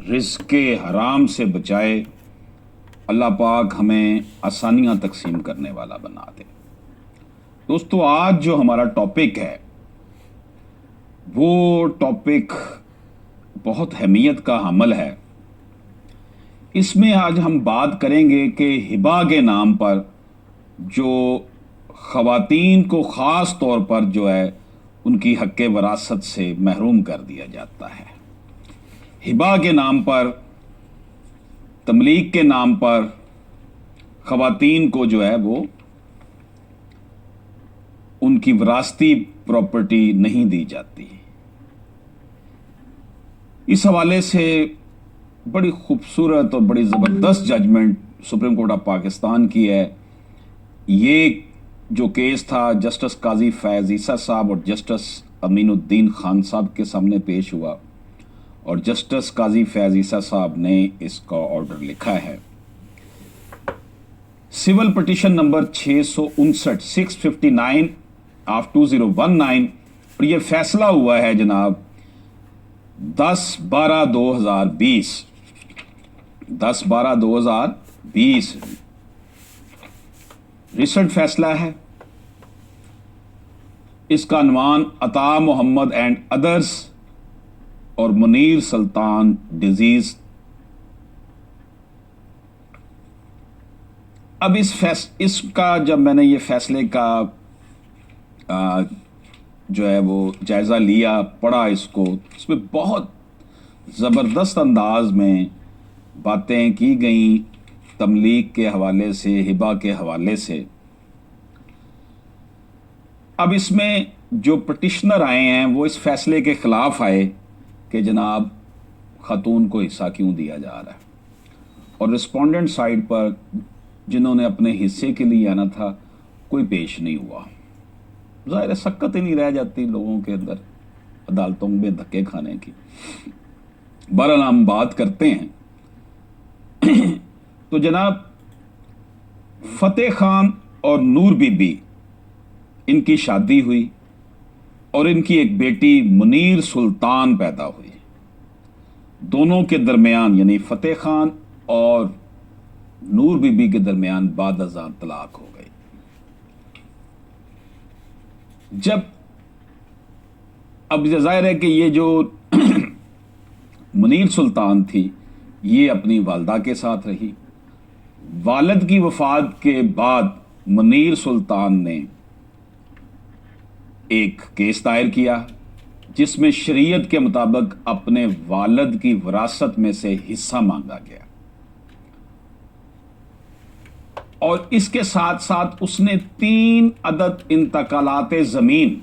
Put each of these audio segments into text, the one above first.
रिज़्क़ हराम से बचाए, अल्लाह पाक हमें आसानियाँ तकसीम करने वाला बना दे। दोस्तों, आज जो हमारा टॉपिक है वो टॉपिक बहुत अहमियत का हमल है। इसमें आज हम बात करेंगे कि हिबा के नाम पर जो ख़वातीन को ख़ास तौर पर जो है उनकी हक़ वरासत से महरूम कर दिया जाता है। हिबा के नाम पर, तमलीक के नाम पर ख़वातीन को जो है वो उनकी विरासती प्रॉपर्टी नहीं दी जाती। इस हवाले से बड़ी खूबसूरत और बड़ी ज़बरदस्त judgement supreme court of Pakistan की है। ये जो केस था जस्टिस काजी फैज़ ईसा साहब और जस्टिस अमीनुद्दीन खान साहब के सामने पेश हुआ और जस्टिस काजी फैज़ ईसा साहब ने इसका ऑर्डर लिखा है। सिविल पिटीशन नंबर 659 ऑफ 2019 और ये फैसला हुआ है जनाब 10/12/2020 रिसेंट फैसला है। इसका अनवान अता मोहम्मद एंड अदर्स और मुनीर सुल्तान डिजीज। अब इसका जब मैंने ये फैसले का जो है वो जायज़ा लिया, पढ़ा इसको, इसमें बहुत ज़बरदस्त अंदाज में बातें की गई तमलीक के हवाले से, हिबा के हवाले से। अब इसमें जो पिटिशनर आए हैं वो इस फैसले के ख़िलाफ़ आए कि जनाब ख़ातून को हिस्सा क्यों दिया जा रहा है, और रिस्पोंडेंट साइड पर जिन्होंने अपने हिस्से के लिए आना था कोई पेश नहीं हुआ। ज़ाहिर है सक्कत ही नहीं रह जाती लोगों के अंदर अदालतों में धक्के खाने की। बहरहाल हम बात करते हैं। तो जनाब फतेह खान और नूर बीबी, इनकी शादी हुई और इनकी एक बेटी मुनीर सुल्तान पैदा हुई। दोनों के दरमियान यानी फतेह खान और नूर बीबी के दरमियान बाद अज़ां तलाक हो गई। जब अब ज़ाहिर है कि ये जो मुनीर सुल्तान थी ये अपनी वालदा के साथ रही। वालिद की वफ़ात के बाद मुनीर सुल्तान ने एक केस दायर किया जिसमें शरीयत के मुताबिक अपने वालिद की विरासत में से हिस्सा मांगा गया, और इसके साथ साथ उसने 3 अदद इंतकालात ज़मीन,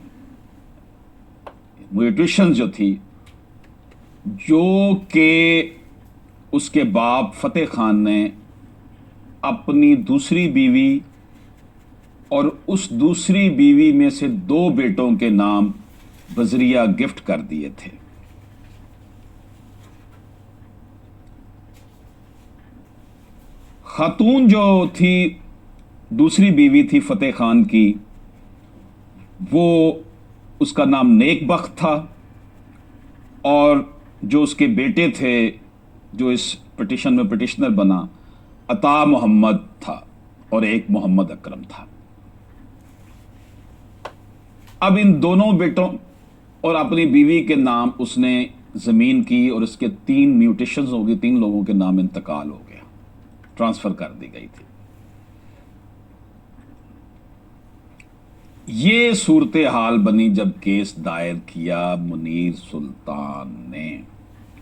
म्यूटेशन जो थी, जो कि उसके बाप फतेह खान ने अपनी दूसरी बीवी और उस दूसरी बीवी में से 2 बेटों के नाम बजरिया गिफ्ट कर दिए थे। खातून जो थी, दूसरी बीवी थी फतेह खान की, वो उसका नाम नेकबख्त था, और जो उसके बेटे थे जो इस पिटिशन में पिटिशनर बना, अता मोहम्मद था और एक मोहम्मद अकरम था। अब इन दोनों बेटों और अपनी बीवी के नाम उसने ज़मीन की और इसके 3 म्यूटेशंस हो गई, 3 लोगों के नाम इंतकाल हो गया, ट्रांसफ़र कर दी गई थी। ये सूरत हाल बनी जब केस दायर किया मुनीर सुल्तान ने।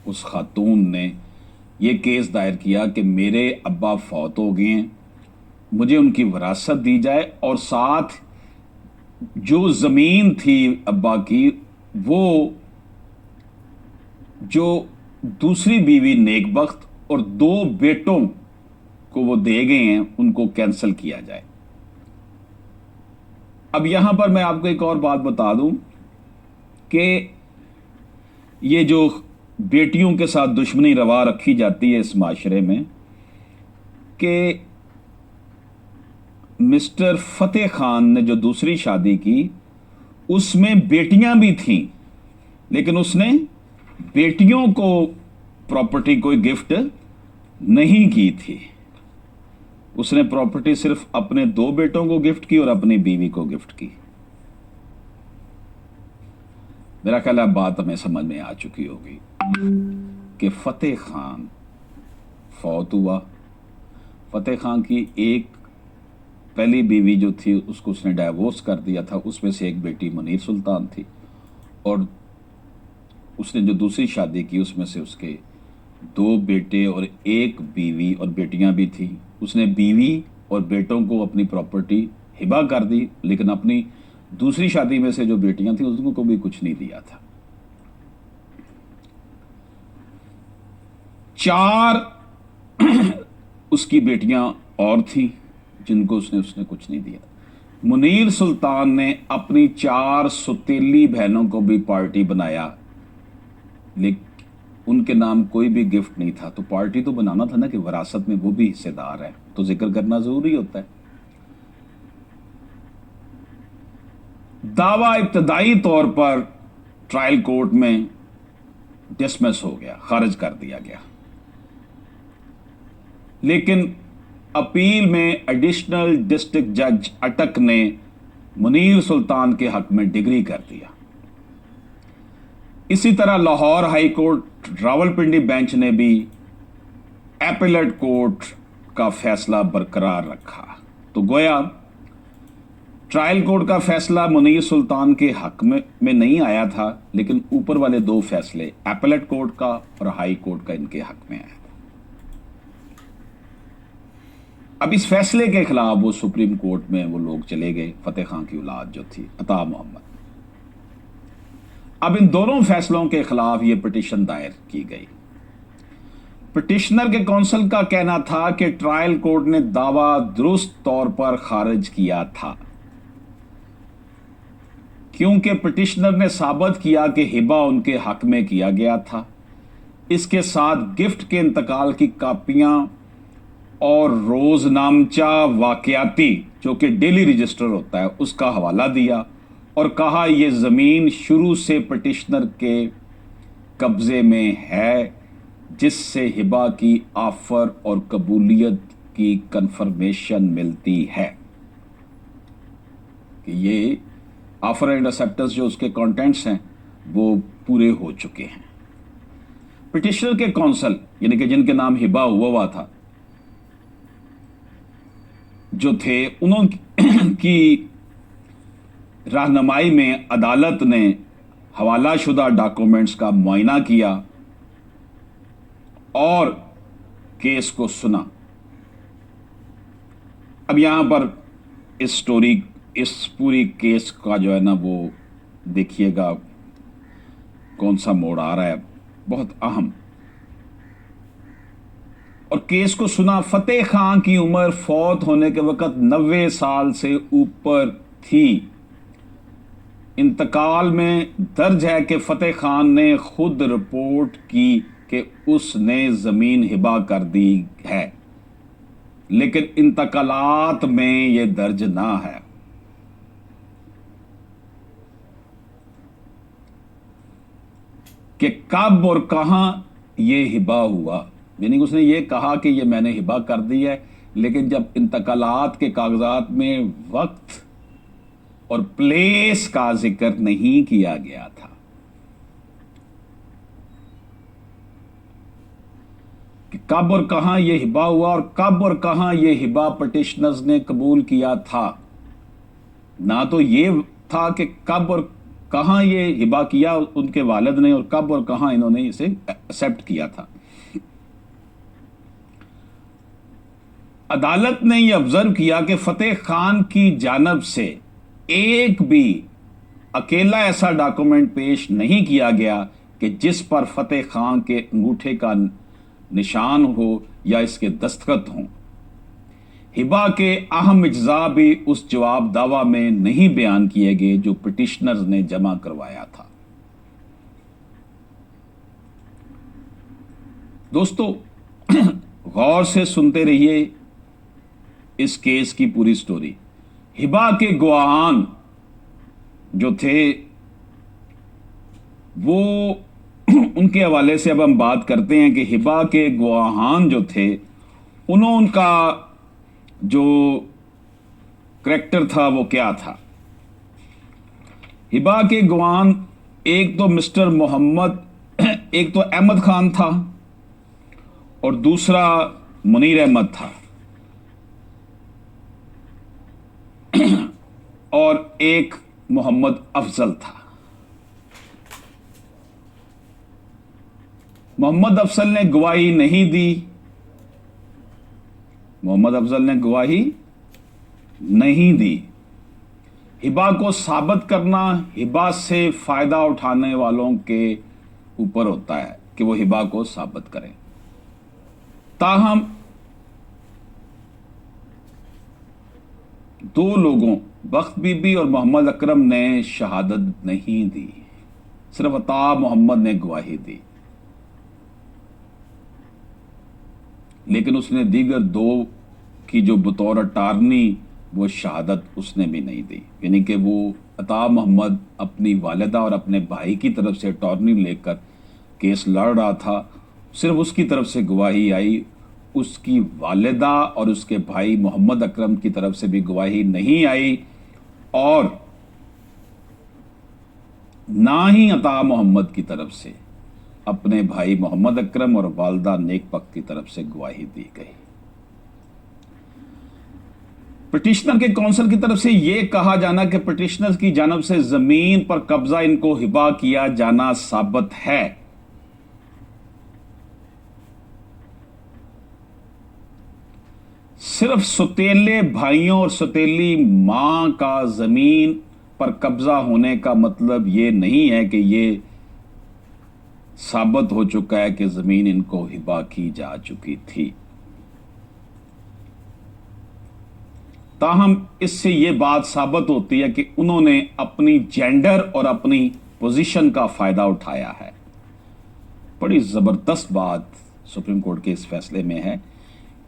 उस खातून ने ये केस दायर किया कि मेरे अब्बा फौत हो गए हैं, मुझे उनकी विरासत दी जाए, और साथ जो ज़मीन थी अब्बा की वो जो दूसरी बीवी नेकबख्त और 2 बेटों को वो दे गए हैं उनको कैंसिल किया जाए। अब यहां पर मैं आपको एक और बात बता दूं कि ये जो बेटियों के साथ दुश्मनी रवा रखी जाती है इस माशरे में, कि मिस्टर फतेह खान ने जो दूसरी शादी की उसमें बेटियां भी थीं, लेकिन उसने बेटियों को प्रॉपर्टी कोई गिफ्ट नहीं की थी। उसने प्रॉपर्टी सिर्फ अपने 2 बेटों को गिफ्ट की और अपनी बीवी को गिफ्ट की। मेरा ख्याल है बात हमें समझ में आ चुकी होगी कि फतेह खान फौत हुआ। फतेह खान की एक पहली बीवी जो थी उसको उसने डाइवोर्स कर दिया था, उसमें से एक बेटी मुनीर सुल्तान थी, और उसने जो दूसरी शादी की उसमें से उसके 2 बेटे और एक बीवी और बेटियां भी थी। उसने बीवी और बेटों को अपनी प्रॉपर्टी हिबा कर दी, लेकिन अपनी दूसरी शादी में से जो बेटियां थी उनको भी कुछ नहीं दिया था। 4 उसकी बेटियां और थीं जिनको उसने कुछ नहीं दिया। मुनीर सुल्तान ने अपनी 4 सुतीली बहनों को भी पार्टी बनाया, लेकिन उनके नाम कोई भी गिफ्ट नहीं था। तो पार्टी तो बनाना था ना, कि विरासत में वो भी हिस्सेदार है, तो जिक्र करना जरूरी होता है। दावा इब्तदाई तौर पर ट्रायल कोर्ट में डिसमिस हो गया, खारिज कर दिया गया, लेकिन अपील में एडिशनल डिस्ट्रिक्ट जज अटक ने मुनीर सुल्तान के हक में डिग्री कर दिया। इसी तरह Lahore high court Rawalpindi bench ने भी एपेलेट कोर्ट का फैसला बरकरार रखा। तो गोया ट्रायल कोर्ट का फैसला मुनीर सुल्तान के हक में नहीं आया था, लेकिन ऊपर वाले 2 फैसले एपेलेट कोर्ट का और हाई कोर्ट का इनके हक में आया था। अब इस फैसले के खिलाफ वो सुप्रीम कोर्ट में वो लोग चले गए, फतेह खान की औलाद जो थी अता मोहम्मद। अब इन दोनों फैसलों के खिलाफ ये पिटीशन दायर की गई। पिटिशनर के काउंसिल का कहना था कि ट्रायल कोर्ट ने दावा दुरुस्त तौर पर खारिज किया था, क्योंकि पिटिशनर ने साबित किया कि हिबा उनके हक में किया गया था। इसके साथ गिफ्ट के इंतकाल की कापियां और रोजनामचा वाकयाती, जो कि डेली रजिस्टर होता है, उसका हवाला दिया और कहा यह जमीन शुरू से पिटिशनर के कब्जे में है, जिससे हिबा की ऑफर और कबूलियत की कंफर्मेशन मिलती है कि ये ऑफर एंड एक्सेप्टेंस जो उसके कंटेंट्स हैं वो पूरे हो चुके हैं। पिटिशनर के काउंसिल यानी कि जिनके नाम हिबा हुआ था जो थे, उनकी रहनुमाई में अदालत ने हवाला शुदा डॉक्यूमेंट्स का मुआयना किया और केस को सुना। अब यहां पर इस पूरी केस का जो है ना वो देखिएगा कौन सा मोड़ आ रहा है, बहुत अहम। और केस को सुना। फतेह खान की उम्र फौत होने के वक्त 90 साल से ऊपर थी। इंतकाल में दर्ज है कि फतेह खान ने खुद रिपोर्ट की कि उसने जमीन हिबा कर दी है, लेकिन इंतकालात में यह दर्ज ना है। कि कब और कहां यह हिबा हुआ, यानी उसने ये कहा कि ये मैंने हिबा कर दी है, लेकिन जब इंतकालात के कागजात में वक्त और प्लेस का जिक्र नहीं किया गया था। कि कब और कहां यह हिबा हुआ और कब और कहां यह हिबा पिटिशनर्स ने कबूल किया था। ना तो ये था कि कब और कहां ये हिबा किया उनके वालिद ने और कब और कहां इन्होंने इसे एक्सेप्ट किया था। अदालत ने यह ऑब्जर्व किया कि फतेह खान की जानब से एक भी अकेला ऐसा डॉक्यूमेंट पेश नहीं किया गया कि जिस पर फतेह खान के अंगूठे का निशान हो या इसके दस्तखत हों। हिबा के अहम इज्जा भी उस जवाब दावा में नहीं बयान किए गए जो पिटिशनर्स ने जमा करवाया था। दोस्तों, गौर से सुनते रहिए इस केस की पूरी स्टोरी। हिबा के गवाहान जो थे वो उनके हवाले से अब हम बात करते हैं कि हिबा के गवाहान जो थे उनका जो करैक्टर था वो क्या था। हिबा के गवाहान एक तो मिस्टर मोहम्मद एक तो अहमद खान था और दूसरा मुनीर अहमद था और एक मोहम्मद अफजल था। मोहम्मद अफजल ने गवाही नहीं दी, मोहम्मद अफजल ने गवाही नहीं दी। हिबा को साबित करना हिबा से फायदा उठाने वालों के ऊपर होता है कि वो हिबा को साबित करें। ताहम दो लोगों बख्त बीबी और मोहम्मद अकरम ने शहादत नहीं दी, सिर्फ अता मोहम्मद ने गवाही दी। लेकिन उसने दीगर दो की जो बतौर अटारनी वो शहादत उसने भी नहीं दी, यानी कि वो अता मोहम्मद अपनी वालिदा और अपने भाई की तरफ से अटॉर्नी लेकर केस लड़ रहा था, सिर्फ उसकी तरफ से गवाही आई, उसकी वालिदा और उसके भाई मोहम्मद अकरम की तरफ से भी गवाही नहीं आई और ना ही अता मोहम्मद की तरफ से अपने भाई मोहम्मद अकरम और वालदा नेकपक की तरफ से गवाही दी गई। पिटिशनर के काउंसिल की तरफ से यह कहा जाना कि पिटिशनर की जानब से जमीन पर कब्जा इनको हिबा किया जाना साबित है, सिर्फ सौतेले भाइयों और सौतेली मां का जमीन पर कब्जा होने का मतलब यह नहीं है कि यह साबित हो चुका है कि जमीन इनको हिबा की जा चुकी थी। ताहम इससे यह बात साबित होती है कि उन्होंने अपनी जेंडर और अपनी पोजीशन का फायदा उठाया है। बड़ी जबरदस्त बात सुप्रीम कोर्ट के इस फैसले में है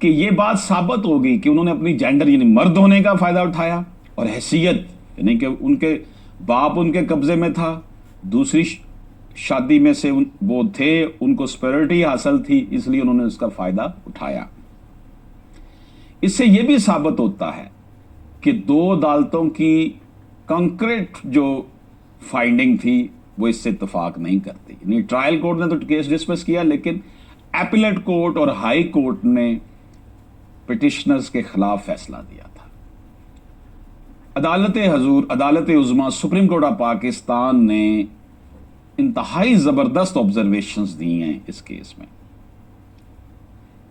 कि यह बात साबित हो गई कि उन्होंने अपनी जेंडर यानी मर्द होने का फायदा उठाया और हैसियत यानी कि उनके बाप उनके कब्जे में था, दूसरी शादी में से वो थे, उनको स्पेरिटी हासिल थी, इसलिए उन्होंने उसका फायदा उठाया। इससे यह भी साबित होता है कि दो अदालतों की कंक्रीट जो फाइंडिंग थी वो इससे इत्तेफाक नहीं करती। यानी ट्रायल कोर्ट ने तो केस डिसमिस किया, लेकिन एपीलेट कोर्ट और हाई कोर्ट ने पिटिशनर्स के खिलाफ फैसला दिया था। अदालत हजूर अदालत उज़्मा सुप्रीम कोर्ट ऑफ पाकिस्तान ने इंतहाई जबरदस्त ऑब्जर्वेशंस दी हैं इस केस में।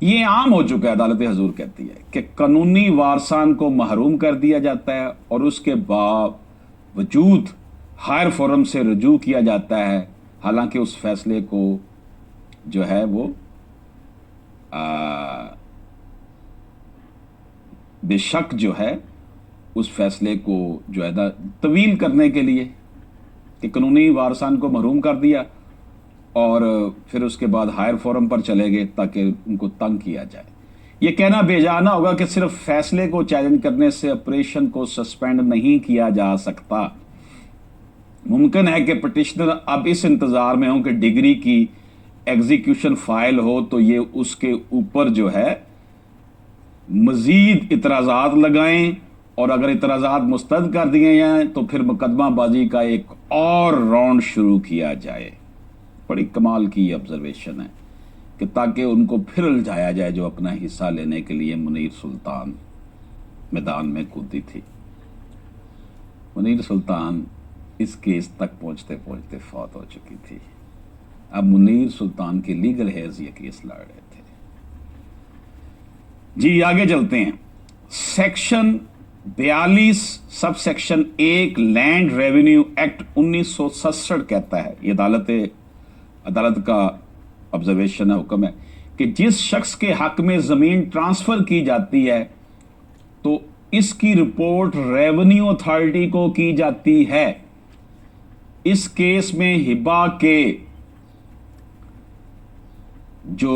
यह आम हो चुका है, अदालत हजूर कहती है कि कानूनी वारसान को महरूम कर दिया जाता है और उसके बावजूद हायर फोरम से रजू किया जाता है, हालांकि उस फैसले को जो है वो बेशक जो है उस फैसले को जो है ना तवील करने के लिए कि कानूनी वारसान को महरूम कर दिया और फिर उसके बाद हायर फोरम पर चले गए ताकि उनको तंग किया जाए। ये कहना बेजाना होगा कि सिर्फ फैसले को चैलेंज करने से ऑपरेशन को सस्पेंड नहीं किया जा सकता। मुमकिन है कि पिटिशनर अब इस इंतजार में हो कि डिग्री की एग्जीक्यूशन फाइल हो तो ये उसके ऊपर जो है मजीद इतराज़ात लगाएं और अगर इतराज़ात मुस्तरद कर दिए जाएं तो फिर मुकदमाबाजी का एक और राउंड शुरू किया जाए। बड़ी कमाल की ऑब्जर्वेशन है कि ताकि उनको फिर उलझाया जाए जो अपना हिस्सा लेने के लिए मुनीर सुल्तान मैदान में कूदी थी। मुनीर सुल्तान इस केस तक पहुंचते पहुंचते फौत हो चुकी थी। अब मुनीर सुल्तान के लीगल हेयर्स ये केस लड़ रहे थे। जी आगे चलते हैं। Section 42 sub section 1 land revenue act 1967 कहता है, ये अदालत का ऑब्जर्वेशन है, हुक्म है कि जिस शख्स के हक में जमीन ट्रांसफर की जाती है तो इसकी रिपोर्ट रेवेन्यू अथॉरिटी को की जाती है। इस केस में हिबा के जो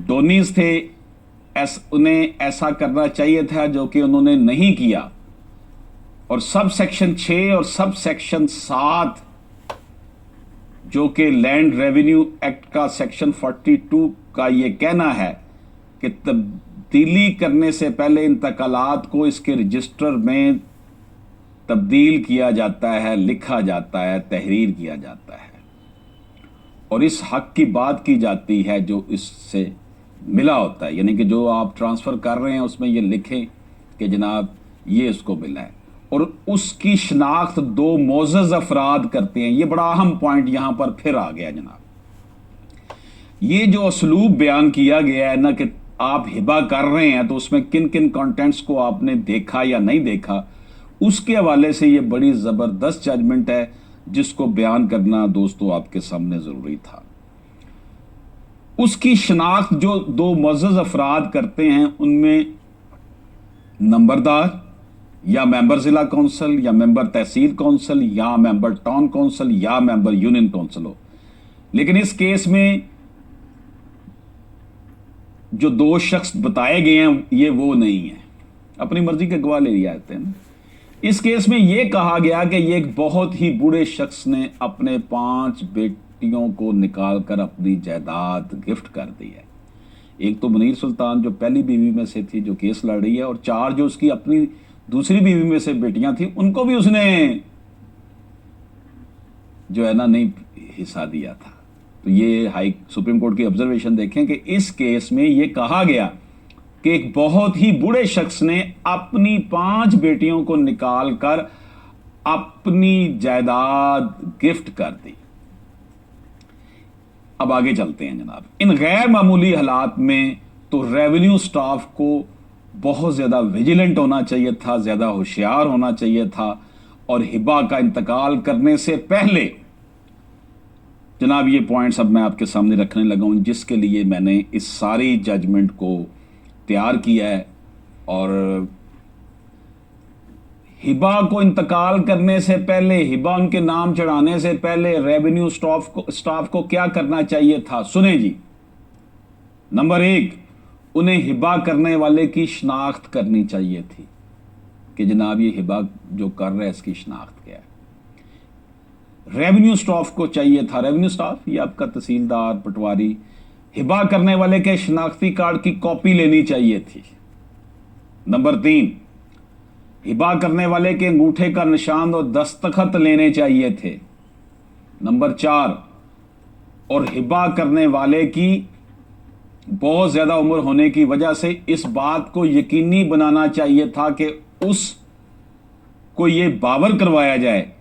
डोनीज थे उन्हें ऐसा करना चाहिए था जो कि उन्होंने नहीं किया और सब सेक्शन 6 और सब सेक्शन 7 जो कि लैंड रेवेन्यू एक्ट का सेक्शन 42 का ये कहना है कि तब्दीली करने से पहले इंतकालात को इसके रजिस्टर में तब्दील किया जाता है, लिखा जाता है, तहरीर किया जाता है और इस हक की बात की जाती है जो इससे मिला होता है, यानी कि जो आप ट्रांसफ़र कर रहे हैं उसमें ये लिखें कि जनाब ये इसको मिला है और उसकी शनाख्त दो मोअज़्ज़ज़ अफराद करते हैं। ये बड़ा अहम पॉइंट यहाँ पर फिर आ गया जनाब। ये जो असलूब बयान किया गया है ना कि आप हिबा कर रहे हैं तो उसमें किन किन कंटेंट्स को आपने देखा या नहीं देखा, उसके हवाले से ये बड़ी ज़बरदस्त जजमेंट है जिसको बयान करना दोस्तों आपके सामने ज़रूरी था। उसकी शनाख्त जो दो मुअज़्ज़ज़ अफराद करते हैं उनमें नंबरदार या मेंबर ज़िला कौंसल या मेंबर तहसील कौंसल या मेंबर टाउन कौंसल या मेंबर यूनियन कौंसल हो। लेकिन इस केस में जो दो शख्स बताए गए हैं ये वो नहीं है, अपनी मर्जी के गवाह ले लिया जाते हैं। इस केस में यह कहा गया कि ये एक बहुत ही बूढ़े शख्स ने अपने 5 बेटियों को निकालकर अपनी जायदाद गिफ्ट कर दी है। एक तो मुनीर सुल्तान जो पहली बीवी में से थी जो केस लड़ रही है, और 4 जो उसकी अपनी दूसरी बीवी में से बेटियां थी उनको भी उसने जो है ना नहीं हिस्सा दिया था। तो ये सुप्रीम कोर्ट की ऑब्जर्वेशन देखें कि इस केस में ये कहा गया कि एक बहुत ही बूढ़े शख्स ने अपनी 5 बेटियों को निकालकर अपनी जायदाद गिफ्ट कर दी। अब आगे चलते हैं जनाब। इन गैर मामूली हालात में तो रेवेन्यू स्टाफ को बहुत ज्यादा विजिलेंट होना चाहिए था, ज्यादा होशियार होना चाहिए था और हिबा का इंतकाल करने से पहले जनाब ये पॉइंट्स अब मैं आपके सामने रखने लगा हूं जिसके लिए मैंने इस सारी जजमेंट को तैयार किया है। और हिबा को इंतकाल करने से पहले, हिबा उनके नाम चढ़ाने से पहले रेवेन्यू स्टाफ को क्या करना चाहिए था, सुने जी। नंबर 1, उन्हें हिबा करने वाले की शनाख्त करनी चाहिए थी कि जनाब ये हिबा जो कर रहा है इसकी शनाख्त क्या है। रेवेन्यू स्टाफ को चाहिए था, रेवेन्यू स्टाफ ये आपका तहसीलदार, पटवारी, हिबा करने वाले के शनाख्ती कार्ड की कॉपी लेनी चाहिए थी। नंबर 3, हिबा करने वाले के अंगूठे का निशान और दस्तखत लेने चाहिए थे। नंबर 4, और हिबा करने वाले की बहुत ज्यादा उम्र होने की वजह से इस बात को यकीनी बनाना चाहिए था कि उसको ये बावर करवाया जाए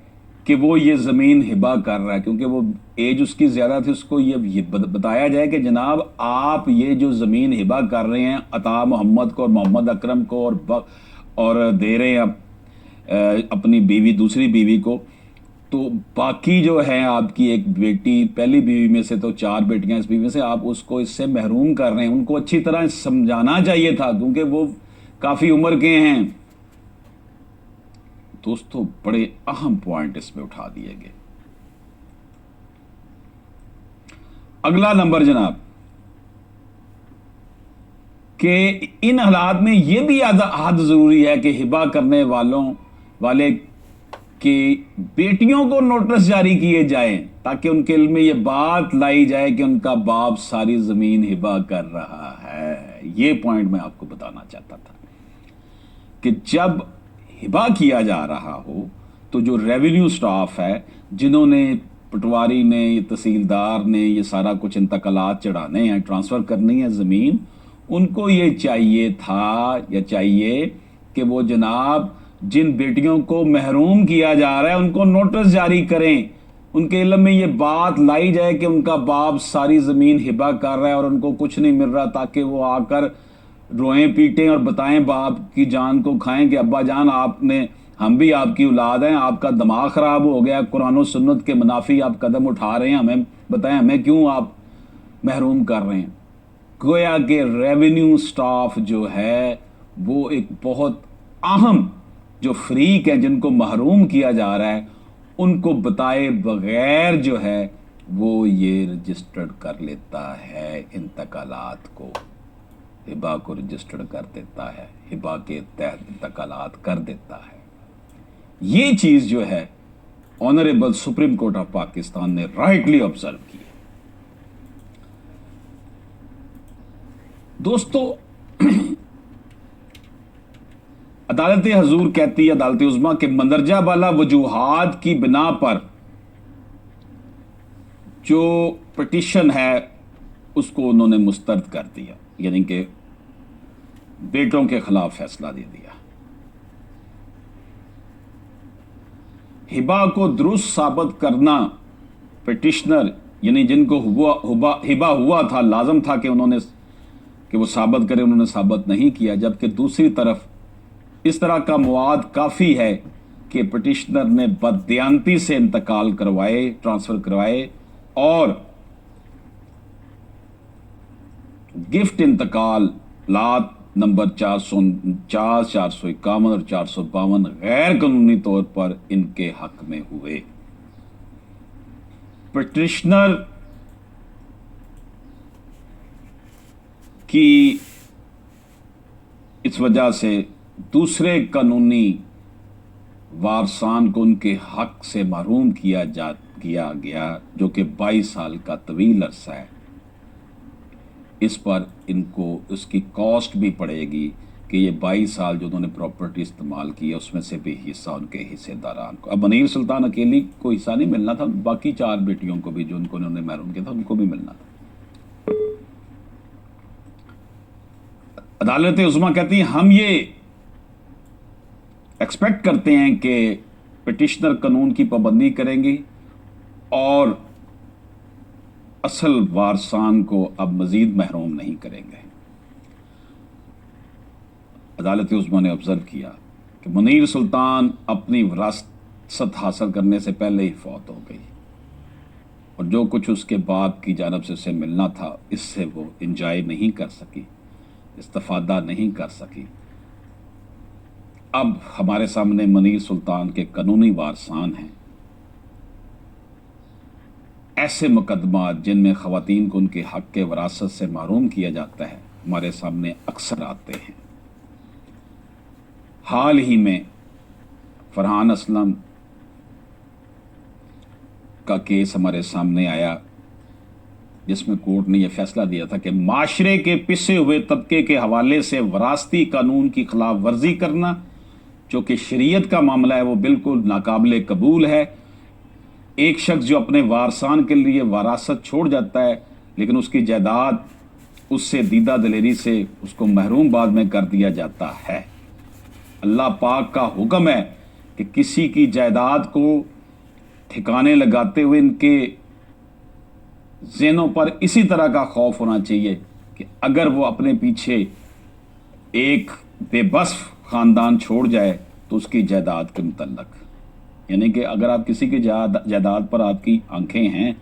कि वो ये जमीन हिबा कर रहा है, क्योंकि वो एज उसकी ज्यादा थी। उसको ये बताया जाए कि जनाब आप ये जो जमीन हिबा कर रहे हैं अता मोहम्मद को और मोहम्मद अकरम को और दे रहे हैं अपनी बीवी, दूसरी बीवी को, तो बाकी जो है आपकी एक बेटी पहली बीवी में से, तो 4 बेटियां इस बीवी में से, आप उसको इससे महरूम कर रहे हैं। उनको अच्छी तरह समझाना चाहिए था क्योंकि वो काफी उम्र के हैं। दोस्तों बड़े अहम पॉइंट इसमें उठा दिए गए। अगला नंबर जनाब कि इन हालात में यह भी हद जरूरी है कि हिबा करने वाले की बेटियों को नोटिस जारी किए जाएं ताकि उनके इल्म में यह बात लाई जाए कि उनका बाप सारी जमीन हिबा कर रहा है। यह पॉइंट मैं आपको बताना चाहता था कि जब हिबा किया जा रहा हो तो जो रेवेन्यू स्टाफ है, जिन्होंने पटवारी ने, तहसीलदार ने ये सारा कुछ इंतकालात चढ़ाने हैं, ट्रांसफर करनी है जमीन, उनको ये चाहिए था या चाहिए कि वो जनाब जिन बेटियों को महरूम किया जा रहा है उनको नोटिस जारी करें, उनके इल्म में ये बात लाई जाए कि उनका बाप सारी जमीन हिबा कर रहा है और उनको कुछ नहीं मिल रहा, ताकि वो आकर रोएं पीटें और बताएं, बाप की जान को खाएं कि अब्बा जान आपने, हम भी आपकी औलाद हैं, आपका दिमाग खराब हो गया, कुरान और सुन्नत के मुनाफी आप कदम उठा रहे हैं, हमें बताएं हमें क्यों आप महरूम कर रहे हैं। गोया कि रेवेन्यू स्टाफ जो है वो एक बहुत अहम जो फ्रीक है जिनको महरूम किया जा रहा है, उनको बताए बगैर जो है वो ये रजिस्टर्ड कर लेता है, इंतकालात को, हिबा को रजिस्टर्ड कर देता है, हिबा के तहत इंतकालात कर देता है। ये चीज जो है honourable supreme court of Pakistan ने राइटली ऑब्जर्व किया। दोस्तों, अदालत हजूर कहती है, अदालत उज़्मा के मंदरजा वाला वजूहात की बिना पर जो पिटीशन है उसको उन्होंने मुस्तरद कर दिया, यानी कि बेटों के खिलाफ फैसला दे दिया। हिबा को दुरुस्त साबित करना पिटिशनर, यानी जिनको हिबा हुआ था, लाजम था कि उन्होंने कि वो साबित करें, उन्होंने साबित नहीं किया। जबकि दूसरी तरफ इस तरह का मवाद काफ़ी है कि पिटिशनर ने बददियानती से इंतकाल करवाए, ट्रांसफ़र करवाए और गिफ्ट इंतकाल लात नंबर 449, 451 और 452 गैर कानूनी तौर पर इनके हक में हुए। पिटिशनर की इस वजह से दूसरे कानूनी वारसान को उनके हक से महरूम किया गया, जो कि 22 साल का तवील अरसा है। इस पर इनको उसकी कॉस्ट भी पड़ेगी कि ये 22 साल जो उन्होंने प्रॉपर्टी इस्तेमाल की है उसमें से भी हिस्सा उनके हिस्सेदारान को। अब मुनीर सुल्तान अकेली को हिस्सा नहीं मिलना था, बाकी 4 बेटियों को भी जो उन्होंने महरूम किया था उनको भी मिलना था। अदालत उज़्मा कहती है हम ये एक्सपेक्ट करते हैं कि पिटिशनर कानून की पाबंदी करेंगी और असल वारसान को अब मजीद महरूम नहीं करेंगे। अदालत उज़्मा ने ऑब्जर्व किया कि मुनीर सुल्तान अपनी विरासत हासिल करने से पहले ही फौत हो गई और जो कुछ उसके बाप की जानब से उसे मिलना था इससे वो इंजॉय नहीं कर सकी, इस्तिफादा नहीं कर सकी। अब हमारे सामने मुनीर सुल्तान के कानूनी वारसान हैं। ऐसे मुकदमात जिनमें ख़वातीन को उनके हक़ के वरासत से महरूम किया जाता है हमारे सामने अक्सर आते हैं। हाल ही में फरहान असलम का केस हमारे सामने आया जिसमें कोर्ट ने यह फैसला दिया था कि माशरे के पिसे हुए तबके के हवाले से वरासती कानून की खिलाफ वर्जी करना, जो कि शरीयत का मामला है, वो बिल्कुल नाकाबिले कबूल है। एक शख्स जो अपने वारसान के लिए वरासत छोड़ जाता है लेकिन उसकी जायदाद उससे दीदा दिलेरी से उसको महरूम बाद में कर दिया जाता है। अल्लाह पाक का हुक्म है कि किसी की जायदाद को ठिकाने लगाते हुए इनके ज़हनों पर इसी तरह का खौफ होना चाहिए कि अगर वो अपने पीछे एक बेबस ख़ानदान छोड़ जाए तो उसकी जायदाद के मुतल्लक, यानी कि अगर आप किसी की जायदाद पर आपकी आंखें हैं,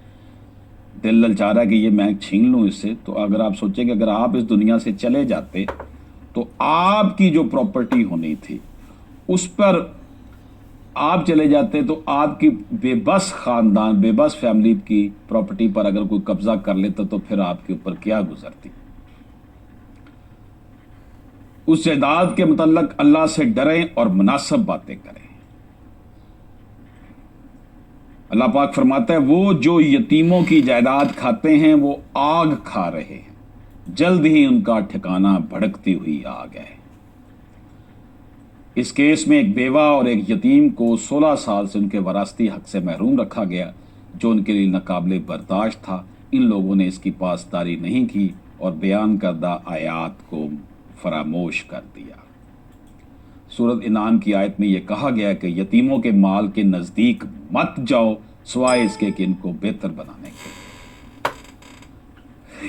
दिल ललचा रहा है कि ये मैं छीन लूँ इससे, तो अगर आप सोचें कि अगर आप इस दुनिया से चले जाते तो आपकी जो प्रॉपर्टी होनी थी उस पर आप चले जाते तो आपकी बेबस ख़ानदान, बेबस फैमिली की प्रॉपर्टी पर अगर कोई कब्जा कर लेता तो फिर आपके ऊपर क्या गुजरती। उस जायदाद के मुतल्लक अल्लाह से डरें और मुनासिब बातें करें। अल्लाह पाक फरमाता है वो जो यतीमों की जायदाद खाते हैं वो आग खा रहे हैं, जल्द ही उनका ठिकाना भड़कती हुई आग है। इस केस में एक बेवा और एक यतीम को 16 साल से उनके वरासती हक से महरूम रखा गया, जो उनके लिए नाकाबिले बर्दाश्त था। इन लोगों ने इसकी पासदारी नहीं की और बयान करदा आयात को फरामोश कर दिया। सूरत इनाम की आयत में यह कहा गया कि यतीमों के माल के नज़दीक मत जाओ सिवाय इसके कि इनको बेहतर बनाने के।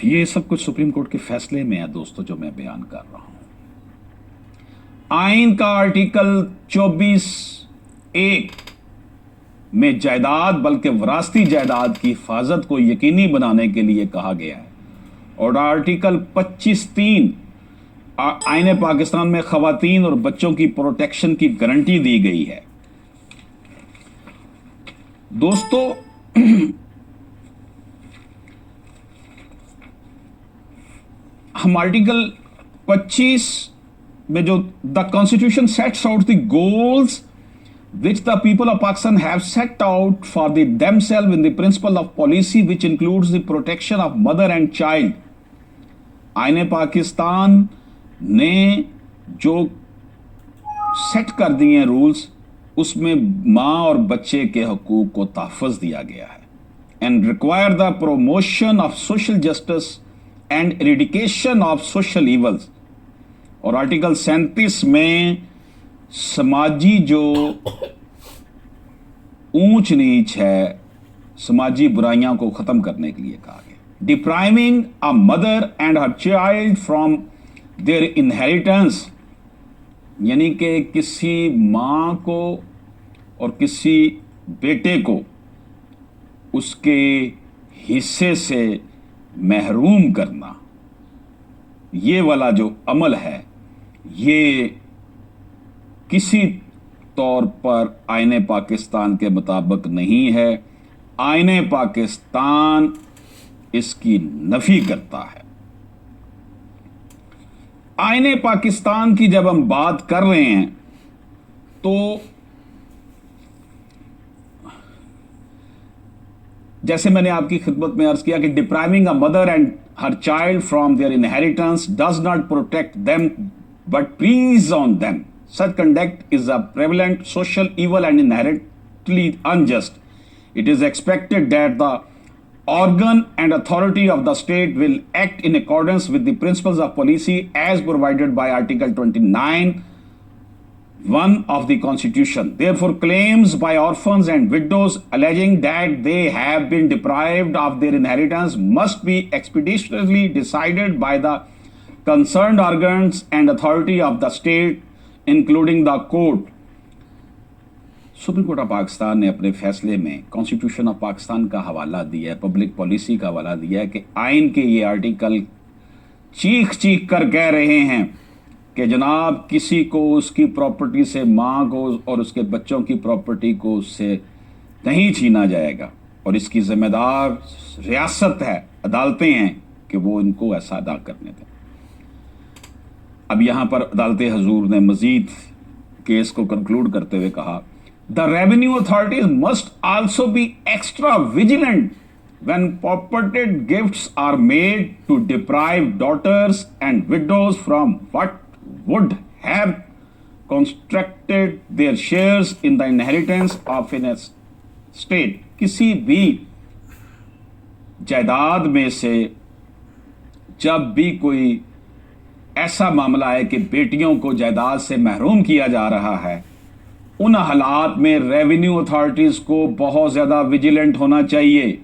ये सब कुछ सुप्रीम कोर्ट के फैसले में है दोस्तों, जो मैं बयान कर रहा हूं। आइन का आर्टिकल 24(1) में जायदाद बल्कि वरासती जायदाद की हिफाजत को यकीनी बनाने के लिए कहा गया है और आर्टिकल 25(3) आईन पाकिस्तान में खवातीन और बच्चों की प्रोटेक्शन की गारंटी दी गई है। दोस्तों, हम आर्टिकल 25 में जो the constitution sets out the goals which the people of Pakistan have set out for themselves in the principle of policy which includes the protection of mother and child. आईने पाकिस्तान ने जो set कर दिए हैं rules, उसमें माँ और बच्चे के हकूक को तहफ़्फ़ुज़ दिया गया है and require the promotion of social justice and eradication of social evils. और आर्टिकल 37 में समाजी जो ऊंच नीच है, समाजी बुराइयां को ख़त्म करने के लिए कहा गया. Depriving a mother and her child from their inheritance, यानी कि किसी माँ को और किसी बेटे को उसके हिस्से से महरूम करना, ये वाला जो अमल है, ये किसी तौर पर आईने पाकिस्तान के मुताबिक नहीं है. आईने पाकिस्तान इसकी नफी करता है. आईने पाकिस्तान की जब हम बात कर रहे हैं तो जैसे मैंने आपकी खिदमत में अर्ज किया कि depriving a mother and her child from their inheritance does not protect them but preys on them. Such conduct is a prevalent social evil and inherently unjust. It is expected that the organ and authority of the state will act in accordance with the principles of policy as provided by Article 29(1) of the Constitution. Therefore, claims by orphans and widows alleging that they have been deprived of their inheritance must be expeditiously decided by the concerned organs and authority of the state, including the court. Supreme court of Pakistan ने अपने फैसले में constitution of Pakistan का हवाला दिया है, public policy का हवाला दिया है कि आइन के ये आर्टिकल चीख चीख कर कह रहे हैं कि जनाब किसी को उसकी प्रॉपर्टी से, माँ को और उसके बच्चों की प्रॉपर्टी को उससे नहीं छीना जाएगा और इसकी जिम्मेदार रियासत है, अदालतें हैं कि वो इनको ऐसा अदा करने दें. अब यहाँ पर अदालत हजूर ने मजीद केस को कंक्लूड करते हुए कहा, the revenue authorities must also be extra vigilant when purported gifts are made to deprive daughters and widows from what would have constructed their shares in the inheritance of an estate. किसी भी जायदाद में से जब भी कोई ऐसा मामला है कि बेटियों को जायदाद से महरूम किया जा रहा है, उन हालात में रेवेन्यू अथॉरिटीज को बहुत ज़्यादा विजिलेंट होना चाहिए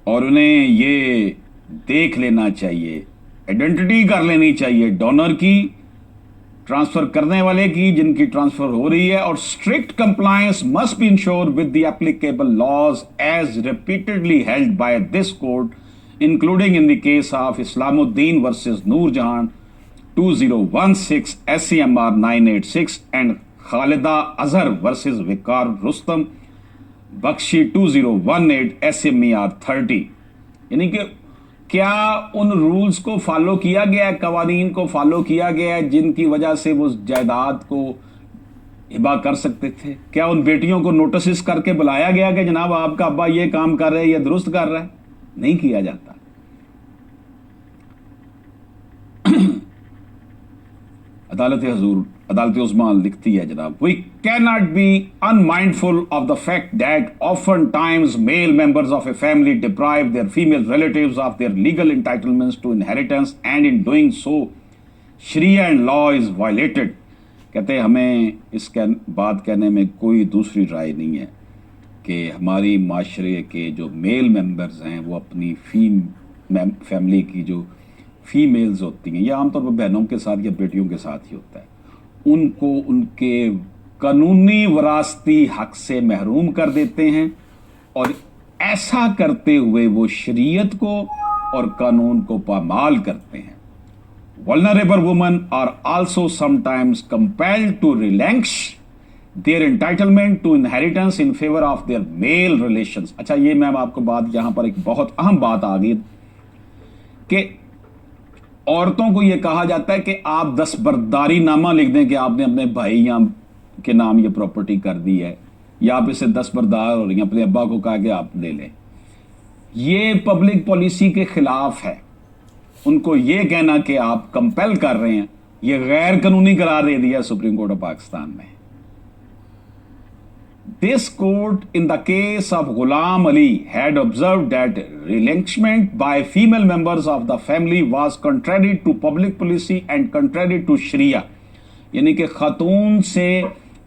और उन्हें ये देख लेना चाहिए, आइडेंटिटी कर लेनी चाहिए डोनर की, ट्रांसफ़र करने वाले की जिनकी ट्रांसफ़र हो रही है, और strict compliance must be insure with the applicable laws as repeatedly held by this court, including in the case of Islamuddin versus Noor Jahan 2016 SCMR 986 and Khalida Azhar versus Vikar Rustam Bakshi 2018 SMER 30. यानी कि क्या उन rules को follow किया गया, कवानीन को follow किया गया जिनकी वजह से वो जायदाद को हिबा कर सकते थे? क्या उन बेटियों को नोटिस करके बुलाया गया कि जनाब आपका अब्बा ये काम कर रहे हैं, ये दुरुस्त कर रहा है? नहीं किया जाता. अदालत हजूर, अदालत उस्मा लिखती है जनाब, we can not be unmindful of the fact that often times male members of a family deprive their female relatives of their legal entitlements to inheritance and in doing so शरिया एंड लॉ इज वायलेटेड. कहते हैं हमें इस बात कहने में कोई दूसरी राय नहीं है कि हमारी माशरे के जो मेल मेंबर्स हैं वो अपनी फैमिली की जो फीमेल्स होती हैं, या आमतौर पर बहनों के साथ या बेटियों के साथ ही होता है, उनको उनके कानूनी वरासती हक से महरूम कर देते हैं और ऐसा करते हुए वो शरीयत को और कानून को पामाल करते हैं. Vulnerable women are also sometimes compelled to relinquish their entitlement to inheritance in favor of their male relations. अच्छा, ये मैं आपको बात, यहाँ पर एक बहुत अहम बात आ गई कि औरतों को ये कहा जाता है कि आप दस्तबरदारी नामा लिख दें कि आपने अपने भाई या के नाम ये प्रॉपर्टी कर दी है, या आप इसे दस्तबरदार हो रही हैं, अपने अब्बा को कहा कि आप ले लें, ये पब्लिक पॉलिसी के खिलाफ है। उनको ये कहना कि आप कंपेल कर रहे हैं, ये गैर कानूनी करार दे दिया सुप्रीम कोर्ट ऑफ पाकिस्तान ने। This court, in the case of Ghulam Ali, had observed that relinquishment by female members of the family was contrary to public policy and contrary to Sharia। यानी कि खातून से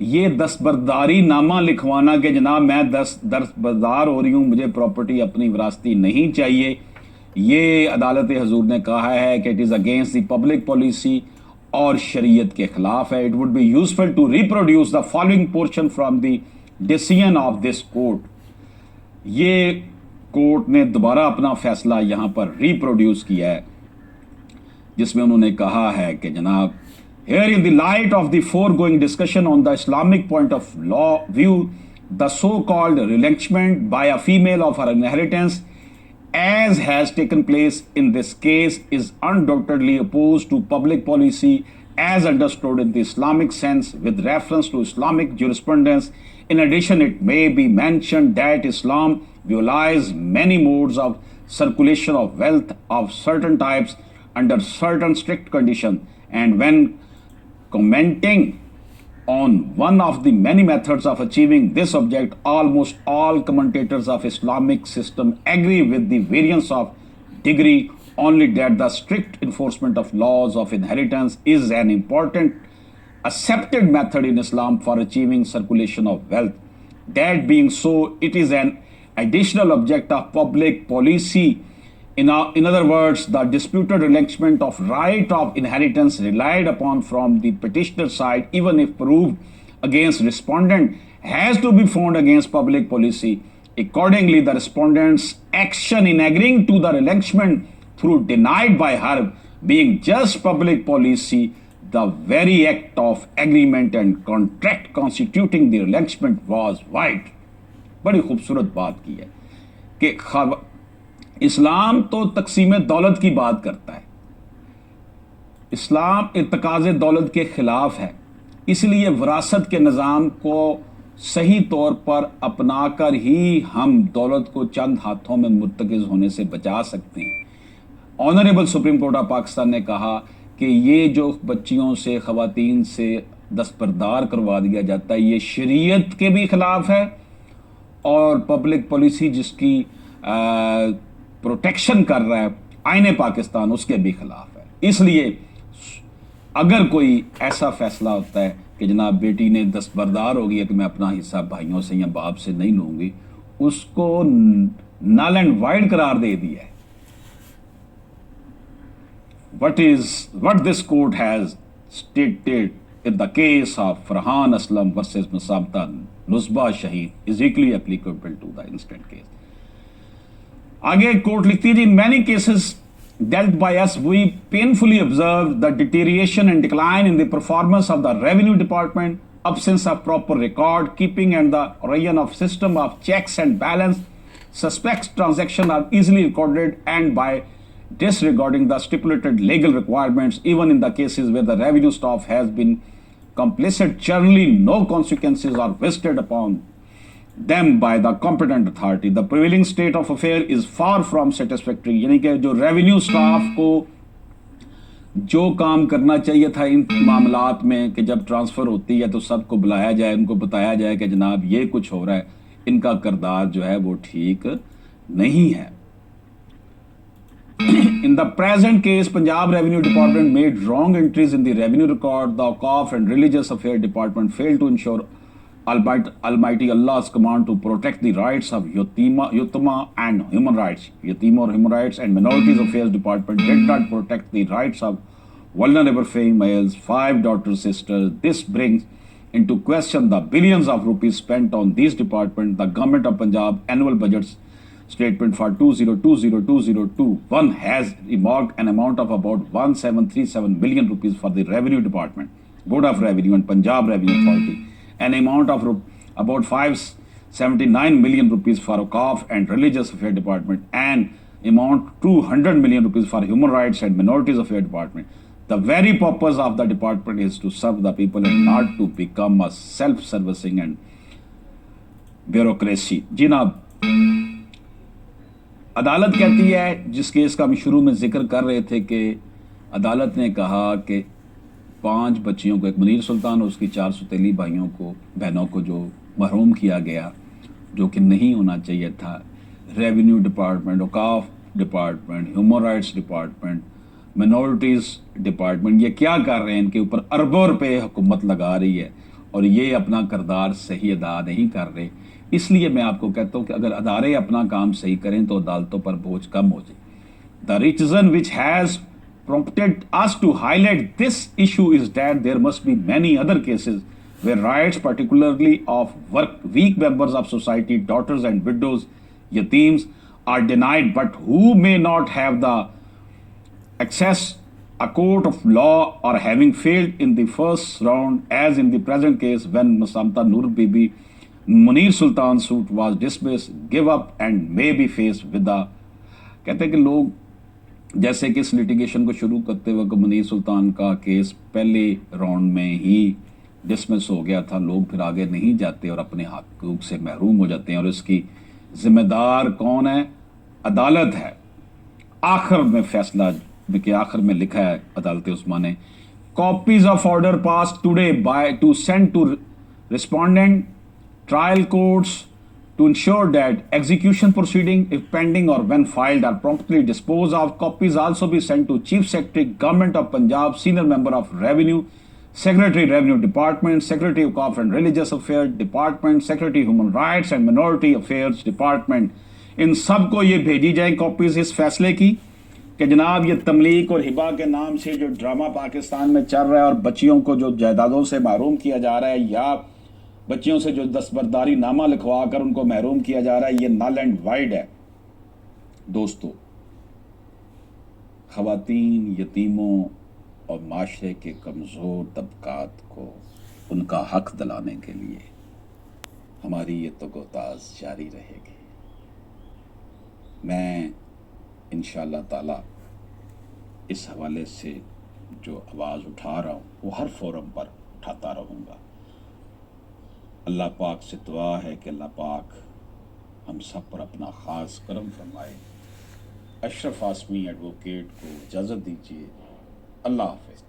ये दस्तबरदारी नामा लिखवाना कि जनाब मैं दस्तबरदार हो रही हूँ, मुझे प्रॉपर्टी अपनी विरासती नहीं चाहिए, ये अदालत हजूर ने कहा है कि it is against the public policy और शरीयत के खिलाफ है। It would be useful to reproduce the following portion from the decision of this court. ये कोर्ट ने दोबारा अपना फैसला यहाँ पर रिप्रोड्यूस किया है, जिसमें उन्होंने कहा है कि जनाब, here in the light of the foregoing discussion on the Islamic point of law view, the so-called relinquishment by a female of her inheritance as has taken place in this case is undoubtedly opposed to public policy as understood in the Islamic sense with reference to Islamic jurisprudence. In addition, it may be mentioned that Islam violates many modes of circulation of wealth of certain types under certain strict conditions, and when commenting on one of the many methods of achieving this object, almost all commentators of Islamic system agree with the variance of degree only that the strict enforcement of laws of inheritance is an important accepted method in Islam for achieving circulation of wealth. That being so, it is an additional object of public policy. In other words, the disputed relinquishment of right of inheritance relied upon from the petitioner side, even if proved against respondent, has to be found against public policy. Accordingly, the respondent's action in agreeing to the relinquishment through denied by her being just public policy, the very act of agreement and contract constituting the relinquishment was void। बड़ी खूबसूरत बात की है कि इस्लाम तो तकसीम दौलत की बात करता है, इस्लाम इर्तिकाज़ दौलत के ख़िलाफ़ है, इसलिए विरासत के निज़ाम को सही तौर पर अपना कर ही हम दौलत को चंद हाथों में मुर्तकिज़ होने से बचा सकते हैं। Honourable supreme court of Pakistan ने कहा कि ये जो बच्चियों से, ख़वातीन से दस्तबरदार करवा दिया जाता है, ये शरीयत के भी ख़िलाफ़ है और पब्लिक पॉलिसी जिसकी प्रोटेक्शन कर रहा है आईने पाकिस्तान, उसके भी खिलाफ है। इसलिए अगर कोई ऐसा फैसला होता है कि जनाब बेटी ने दस्तबरदार हो गई कि मैं अपना हिस्सा भाइयों से या बाप से नहीं लूंगी, उसको नल एंड वाइड करार दे दिया है। What this court has stated in the case of Farhan Aslam versus Musabta Nusba Shaheed is equally applicable to the instant case। आगे कोर्ट लिखती है जी, in many cases dealt by us we painfully observe the deterioration and decline in the performance of the revenue department, absence of proper record keeping and the origin of system of checks and balance. Suspects transactions are easily recorded and by disregarding the stipulated legal requirements, even in the cases where the revenue staff has been complicit, generally no consequences are visited upon them by the competent authority। The prevailing state of affair is far from satisfactory। यानी कि जो revenue staff को जो काम करना चाहिए था इन मामलात में कि जब ट्रांसफ़र होती है तो सबको बुलाया जाए, उनको बताया जाए कि जनाब ये कुछ हो रहा है, इनका किरदार जो है वो ठीक नहीं है। In the present case, Punjab Revenue Department made wrong entries in the revenue record. The Waqf and Religious Affairs Department failed to ensure Almighty Allah's command to protect the rights of Yutama and human rights. Yatim or human rights and Minorities Affairs Department did not protect the rights of vulnerable females, 5 daughters, sisters. This brings into question the billions of rupees spent on these departments. The Government of Punjab annual budget statement for 2020-2021 has earmarked an amount of about 1737 billion rupees for the Revenue Department, Board of Revenue and Punjab Revenue Authority, an amount of about 579 million rupees for Waqf and Religious Affairs Department, and amount 200 million rupees for Human Rights and Minorities Affairs Department. The very purpose of the department is to serve the people and not to become a self-servicing and bureaucracy. जी ना, अदालत कहती है, जिस case का हम शुरू में जिक्र कर रहे थे कि अदालत ने कहा कि 5 बच्चियों को, एक मुनीर सुल्तान और उसकी 4 सौतेली भाइयों को, बहनों को जो महरूम किया गया, जो कि नहीं होना चाहिए था। रेवेन्यू डिपार्टमेंट, औकाफ department, human rights department, minorities department, ये क्या कर रहे हैं? इनके ऊपर अरबों रुपए हुकूमत लगा रही है और ये अपना किरदार सही अदा नहीं कर रहे। इसलिए मैं आपको कहता हूँ कि अगर अदारे अपना काम सही करें तो अदालतों पर बोझ कम हो जाए। The reason which has prompted us to highlight this issue is that there must be many other cases where rights, particularly of weak members of society, daughters and widows, yateems, are denied, but who may not have the access a court of law or having failed in the first round, as in the present case when Musamta Nur Bibi Munir Sultan's suit was dismissed, give up and may be faced with the, कहते हैं कि लोग जैसे कि इस litigation को शुरू करते वक्त मुनीर सुल्तान का केस पहले राउंड में ही डिसमिस हो गया था, लोग फिर आगे नहीं जाते और अपने हकूक से महरूम हो जाते हैं। और इसकी जिम्मेदार कौन है? अदालत है। आखिर में फैसला के आखिर में लिखा है अदालत उस्मान ने, copies of order pass today by to send to respondent trial courts to ensure that execution proceeding, if pending or when filed, are promptly disposed of. Copies also be sent to Chief Secretary, Government of Punjab, Senior Member of Revenue, Secretary Revenue Department, Secretary of Craft and Religious Affairs Department, Secretary Human Rights and Minority Affairs Department. इन सब को ये भेजी जाए copies इस फैसले की कि जनाब ये तमलीक और हिबा के नाम से जो ड्रामा पाकिस्तान में चल रहा है और बच्चियों को जो जायदादों से महरूम किया जा रहा है या बच्चियों से जो दस्तबरदारी नामा लिखवा कर उनको महरूम किया जा रहा है, ये नल एंड वाइड है। दोस्तों, खवातीन, यतीमों और माशरे के कमज़ोर तबकात को उनका हक दिलाने के लिए हमारी ये तो गोताज जारी रहेगी। मैं इंशाअल्लाह ताला इस हवाले से जो आवाज़ उठा रहा हूँ वो हर फोरम पर उठाता रहूँगा। अल्लाह पाक से दुआ है कि अल्लाह पाक हम सब पर अपना ख़ास करम फरमाए। अशरफ आसमी एडवोकेट को इजाज़त दीजिए। अल्लाह हाफ़िज़।